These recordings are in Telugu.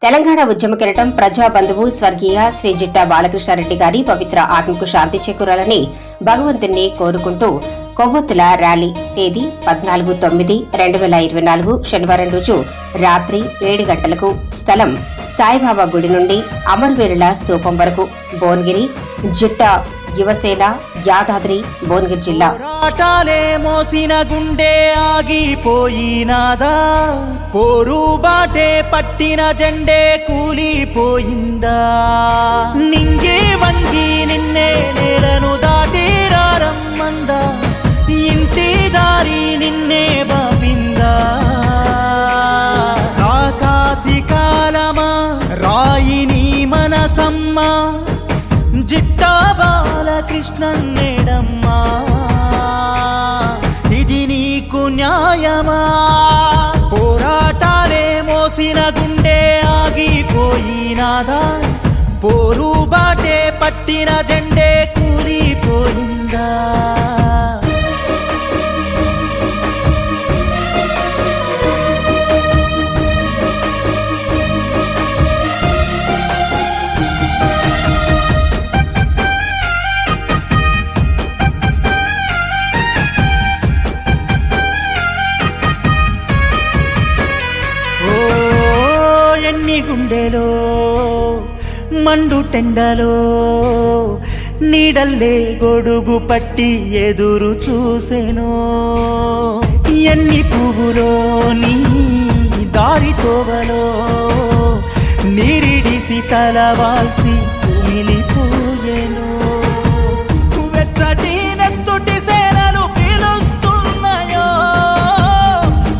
తెలంగాణ ఉద్యమ కిరటం ప్రజాబంధువు స్వర్గీయ శ్రీ జిట్టా బాలకృష్ణారెడ్డి గారి పవిత్ర ఆత్మకు శాంతి చేకూరాలని భగవంతుణ్ణి కోరుకుంటూ కొవ్వొత్తుల ర్యాలీ తేదీ 14/9/2024 శనివారం రోజు రాత్రి 7 గంటలకు స్థలం సాయిబాబా గుడి నుండి అమరవీరుల స్తూపం వరకు భువనగిరి జిట్టా యువసేన యాదాద్రి భువనగిరి జిల్లా. పోరాటాలే మోసిన గుండె ఆగిపోయినాదా, పోరు బాటే పట్టిన జెండే కూలిపోయిందా, నింగి వంగి నిన్నే నేలను దాటి రారమ్మందా, ఇంటి దారి నిన్నే బాపిందా, ఆకాశి కాలమా రాయిని మనసమ్మా జిట్టా బాలకృష్ణన్నేడమ్మా, ఇది నీకు న్యాయమా, పోరాటాలే మోసిన గుండె ఆగిపోయినాదా, పోరు బాటే పట్టిన జెండే కూలిపోయిందా. గుండెలో మండు టెండలో నీడల్లే గొడుగు పట్టి ఎదురు చూసెనో, ఎన్ని పువ్వులో నీ దారి తోవలో నీరిడిసి తలవాల్సి కుమిలిపోయెను, వెచ్చటి నెత్తుటి సేనలు పీలుస్తున్నాయో,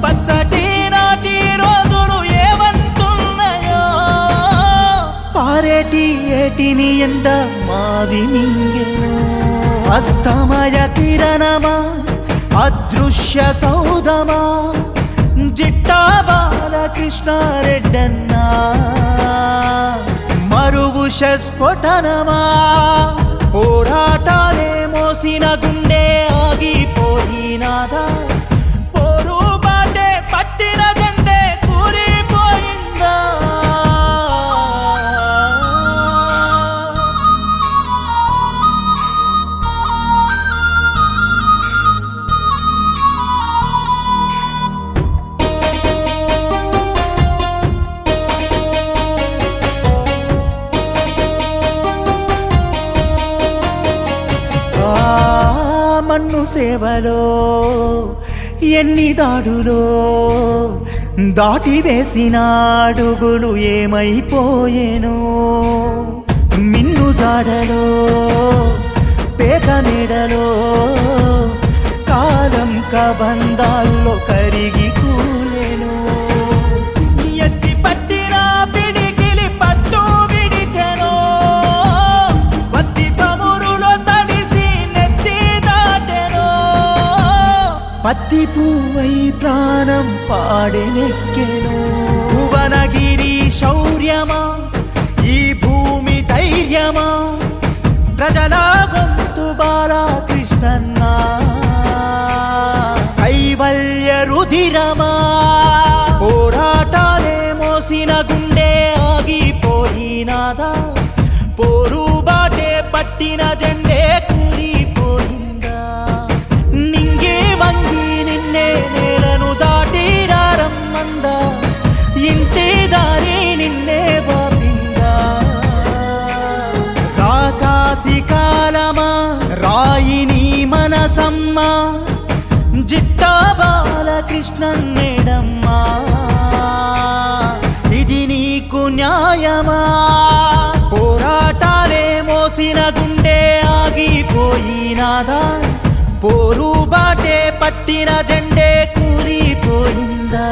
పచ్చటి నాటి రోజులు ఏమంటున్నాయో, పారేటి ఏటిని ఎండ మావి మింగెను, అస్తమయ కిరణమా అదృశ్య సౌధమా జిట్టా బాలకృష్ణారెడ్డన్నా, మరువు స్ఫోటనమా, పోరాటాలే మోసిన గుండె ఆగిపోయినాదా, పోరు బాటే పట్టిన జెండే కూలిపోయిందా. మన్ను సేవలో ఎన్ని దాడులో దాటి వేసిన అడుగులు ఏమైపోయేనో, మిన్ను జాడలో పేక నీడలో కాలం కబంధాల్లో కరిగి కూలెను, ఎత్తి పట్టిన పిడికిలి పట్టు విడిచెను, వత్తి చమురులో తడిసి నెత్తి దాటెను, పత్తి పువ్వై ప్రాణం పాడెనెక్కెను, భువనగిరి శౌర్యమా ఈ భూమి ధైర్యమా, ప్రజల గొంతు బాలకృష్ణన్నా, కైవల్య రుధిరమా, పోరాటాలే మోసిన గుండె ఆగిపోయినాదా, పోరు బాటే పట్టిన జెండే కూలిపోయిందా, నింగి వంగి నిన్నే నేలను దాటి రారమ్మందా, ఇంటి దారి నిన్నే బాపిందా, ఆకాశి కాలమా రాయిని మనసమ్మా జిట్టా బాలకృష్ణన్నేడమ్మా, ఇది నీకు న్యాయమా, పోరాటాలే మోసిన గుండె ఆగిపోయినాదా, పోరు బాటే పట్టిన జెండే కూలిపోయిందా.